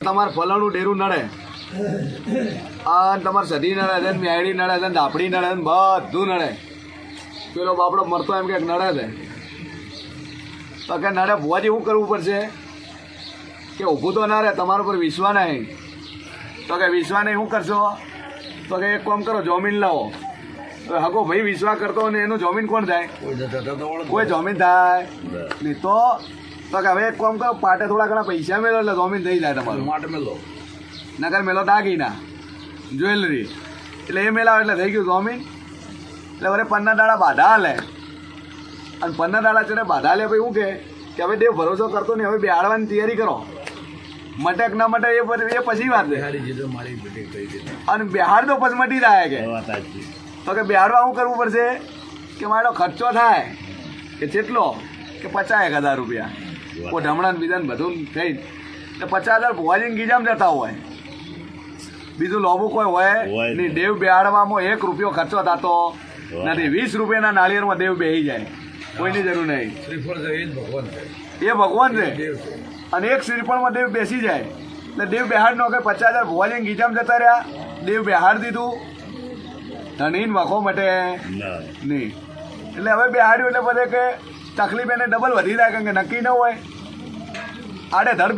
તમારે ફલાણું ડેરું નડે અને તમારે સધી નડે છે, મેળી નડે છે, ધાપડી નડે છે, બધું નડે. પેલો બાપડો મરતો એમ કે નડે છે તો કે નડે ભુવાજી શું કરવું પડશે કે ઊભું તો ના રહે, તમારા પર વિશ્વાસ નહીં. તો કે વિશ્વાસ નહીં શું કરશો? તો કે એક કામ કરો, જમીન લાવો. તો હગો ભાઈ વિશ્વાસ કરતો ને એનું જમીન કોણ થાય? કોઈ જમીન થાય નહીં. તો કે હવે એક કામ કરો, પાટે થોડા ઘણા પૈસા મેળો એટલે જમીન થઈ જાય તમારું. માટે મેલો નગર મેલો દાગીના જ્વેલરી એટલે એ મેલાવો એટલે થઈ ગયું જમીન. એટલે વરે 15 દાડા બાધા હાલે અને 15 દાડા ચડે બાધા લે ભાઈ શું કે હવે દેવ ભરોસો કરતો નહીં, હવે બેહાડવાની તૈયારી કરો. મટક ના મટક એ પછી વાત છે. અને બિહાર તો પછી મટી જાય કે તો કે બિહારમાં શું કરવું પડશે કે મારો ખર્ચો થાય કે જેટલો કે 50,000 રૂપિયા કોઈ ઢમણા બીજા બધું થઈ એટલે 50,000 ભુવાજીને ગીજામ જતા હોય, બીજું લોબું કોઈ હોય નહીં. દેવ બેહાડવામાં 1 રૂપિયો ખર્ચો થતો નથી. 20 રૂપિયાના નાળિયેરમાં દેવ બેહી જાય, કોઈની જરૂર નહીં. એ ભગવાન છે અને એક શ્રીફળમાં દેવ બેસી જાય એટલે દેવ બેહાડ નો કે 50,000 ભુવાજીને ગીજામ જતા રહ્યા, દેવ બેહાડ દીધું, ધણીને વખો મટે નહીં. એટલે હવે બેહાડ્યું એટલે બધે કે તકલીફ એને ડબલ વધી જાય, કારણ કે નક્કી ન હોય આડે ધડ